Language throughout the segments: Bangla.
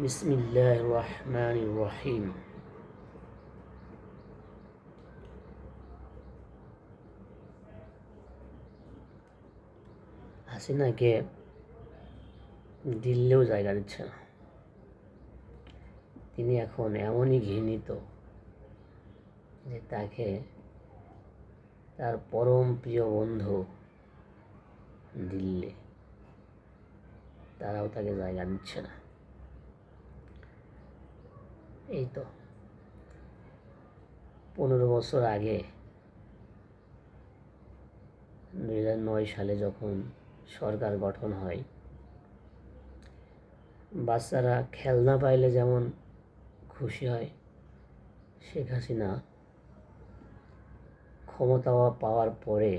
বিসমিল্লাহির রহমানির রহিম। হাসিনাকে দিল্লিও জায়গা দিচ্ছে না। তিনি এখন এমনই ঘৃণিত যে তাকে তার পরম প্রিয় বন্ধু দিল্লি, তারাও তাকে জায়গা দিচ্ছে না। এই তো 15 বছর আগে 2009 সালে যখন সরকার গঠন হয়, বাচ্চারা খেলনা পাইলে যেমন খুশি হয়, শেখ হাসিনা ক্ষমতা পাওয়ার পরে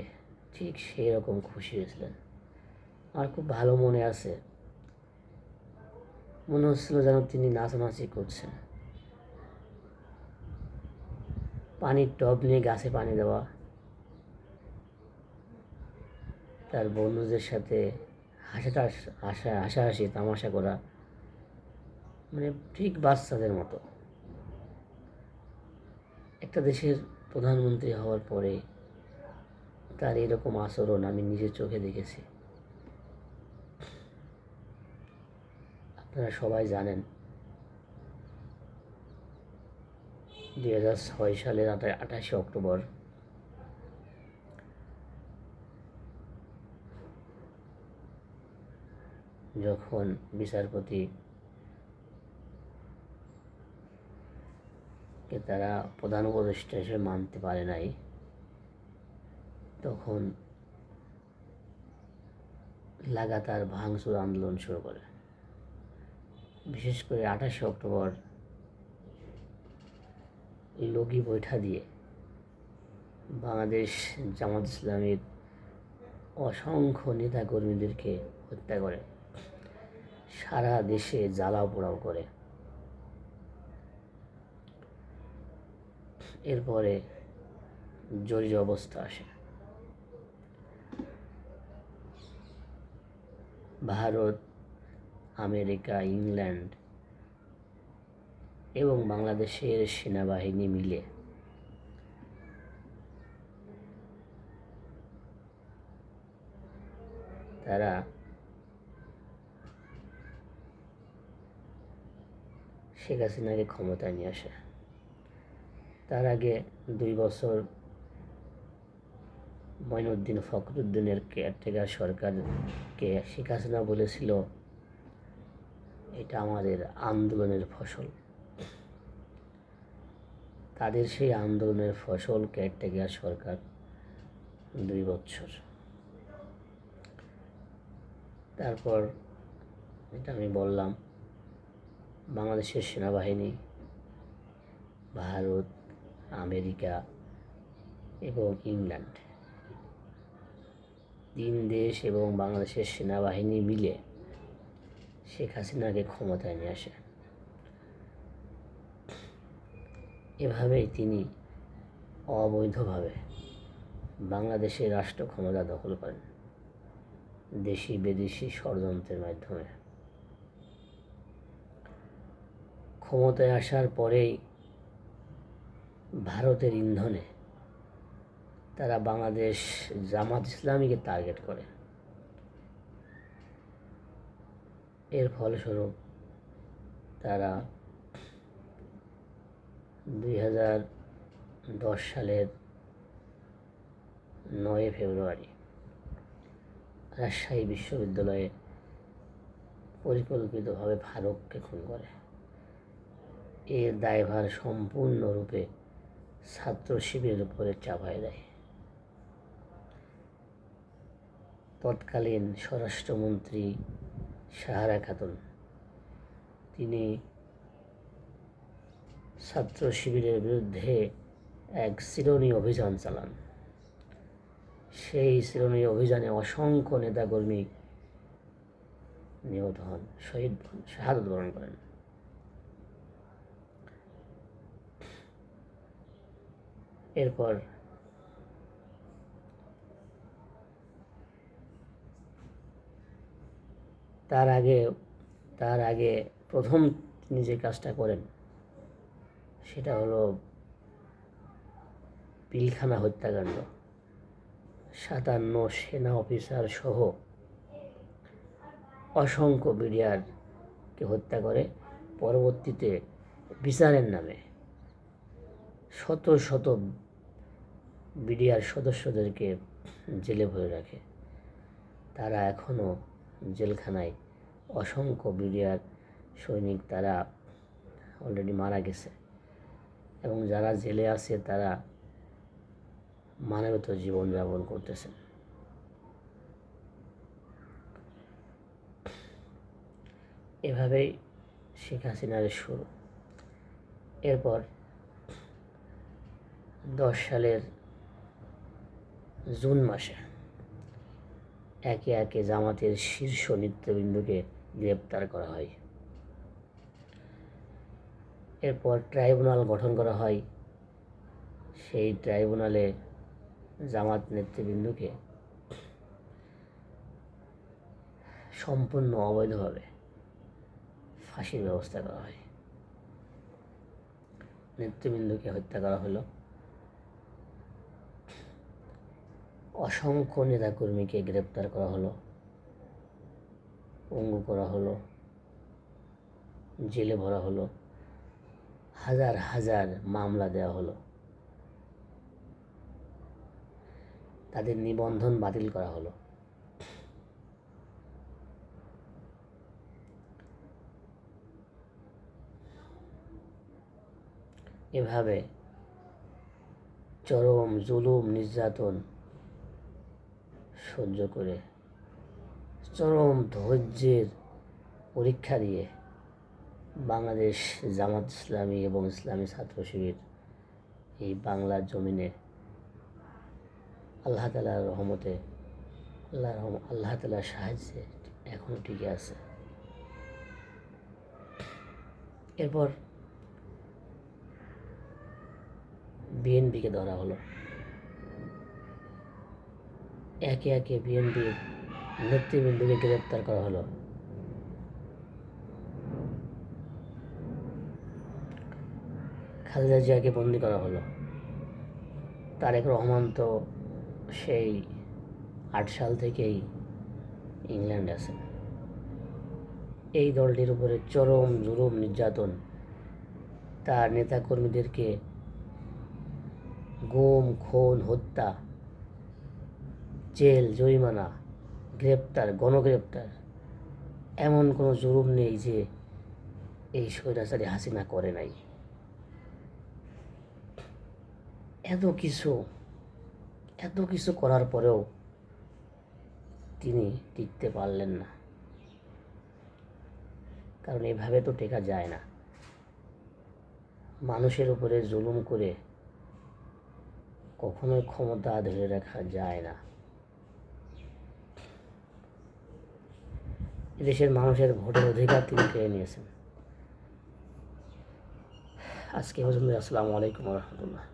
ঠিক সেই রকম খুশি হয়েছিলেন। আমার খুব ভালো মনে আছে, মনে হচ্ছিল যেন তিনি নাচানাচি করছেন। পানির টব নিয়ে গাছে পানি দেওয়া, তার বন্ধুদের সাথে হাসাহাসি তামাশা করা, মানে ঠিক বাচ্চাদের মতো। একটা দেশের প্রধানমন্ত্রী হওয়ার পরে তার এরকম আচরণ আমি নিজের চোখে দেখেছি। আপনারা সবাই জানেন 2006 সালের 28 অক্টোবর যখন বিচারপতি কে তারা প্রধান উপদেষ্টা হিসেবে মানতে পারে নাই, তখন লাগাতার ভাঙচুর আন্দোলন শুরু করে। বিশেষ করে 28 অক্টোবর লগি বৈঠা দিয়ে বাংলাদেশ জামাত ইসলামীর অসংখ্য নেতাকর্মীদেরকে হত্যা করে, সারা দেশে জ্বালাও পোড়াও করে। এরপরে জরুরি অবস্থা আসে। ভারত, আমেরিকা, ইংল্যান্ড এবং বাংলাদেশের সেনাবাহিনী মিলে তারা শেখ হাসিনাকে ক্ষমতায় নিয়ে আসে। তার আগে 2 বছর মঈনুদ্দিন ফখরুদ্দিনের কেয়ারটেকার সরকারকে শেখ হাসিনা বলেছিল, এটা আমাদের আন্দোলনের ফসল। তাদের সেই আন্দোলনের ফসল কেয়ারটেকার সরকার 2 বছর। তারপর এটা আমি বললাম, বাংলাদেশের সেনাবাহিনী, ভারত, আমেরিকা এবং ইংল্যান্ড, 3 দেশ এবং বাংলাদেশের সেনাবাহিনী মিলে শেখ হাসিনাকে ক্ষমতায় নিয়ে আসে। এভাবেই তিনি অবৈধভাবে বাংলাদেশের রাষ্ট্র ক্ষমতা দখল করেন দেশি বিদেশি ষড়যন্ত্রের মাধ্যমে। ক্ষমতায় আসার পরেই ভারতের ইন্ধনে তারা বাংলাদেশ জামাত ইসলামীকে টার্গেট করে। এর ফলস্বরূপ তারা 2010 সালের 9 ফেব্রুয়ারি রাজশাহী বিশ্ববিদ্যালয়ে পরিকল্পিতভাবে ফারুককে খুন করে। এর দায়ভার সম্পূর্ণরূপে ছাত্র শিবিরের উপরে চাপায় দেয়। তৎকালীন স্বরাষ্ট্রমন্ত্রী সাহারা খাতুন, তিনি ছাত্র শিবিরের বিরুদ্ধে এক চিরুনি অভিযান চালান। সেই চিরুনি অভিযানে অসংখ্য নেতাকর্মী নিহত হন, শাহাদত বরণ করেন। এরপর তার আগে প্রথম তিনি যে কাজটা করেন সেটা হলো পিলখানা হত্যাকাণ্ড। 57 সেনা অফিসার সহ অসংখ্য বিডিআরকে হত্যা করে পরবর্তীতে বিচারের নামে শত শত বিডিআর সদস্যদেরকে জেলে ভরে রাখে। তারা এখনও জেলখানায়। অসংখ্য বিডিআর সৈনিক তারা অলরেডি মারা গেছে এবং যারা জেলে আছে তারা মানবেতর জীবনযাপন করতেছেন। এভাবেই শেখ হাসিনার শুরু। এরপর 10 সালের জুন মাসে একে একে জামাতের শীর্ষ নেতৃবৃন্দকে গ্রেপ্তার করা হয়। এরপর ট্রাইব্যুনাল গঠন করা হয়। সেই ট্রাইব্যুনালে জামাত নেতৃবৃন্দকে সম্পূর্ণ অবৈধভাবে ফাঁসির ব্যবস্থা করা হয়। নেতৃবৃন্দকে হত্যা করা হলো। অসংখ্য নেতাকর্মীকে গ্রেপ্তার করা হলো, পঙ্গু করা হলো, জেলে ভরা হলো, হাজার হাজার মামলা দেওয়া হলো, তাদের নিবন্ধন বাতিল করা হলো। এভাবে চরম জুলুম নির্যাতন সহ্য করে চরম ধৈর্যের পরীক্ষা দিয়ে বাংলাদেশ জামাত ইসলামী এবং ইসলামী ছাত্র শিবির এই বাংলার জমিনে আল্লাহ তাআলার রহমতে আল্লাহ তাআলার সাহায্যে এখনও টিকে আছে। এরপর বিএনপিকে ধরা হলো। একে একে বিএনপির নেতৃবৃন্দকে গ্রেপ্তার করা হলো। খালেদা জিয়াকে বন্দী করা হলো। তারেক রহমান তো সেই 8 সাল থেকেই ইংল্যান্ডে আছেন। এই দলটির উপরে চরম জুলুম নির্যাতন, তার নেতাকর্মীদেরকে গুম, খুন, হত্যা, জেল, জরিমানা, গ্রেপ্তার, গণগ্রেপ্তার, এমন কোনো জুলুম নেই যে এই স্বৈরাচারী হাসিনা করে নাই। এত কিছু করার পরেও তিনি টিকতে পারলেন না, কারণ এভাবে তো টেকা যায় না। মানুষের উপরে জুলুম করে কখনোই ক্ষমতা ধরে রাখা যায় না। এদেশের মানুষের ভোটের অধিকার তিনি পেয়ে নিয়েছেন। আজকে পর্যন্ত। আসসালামু আলাইকুম ওয়া রাহমাতুল্লাহ।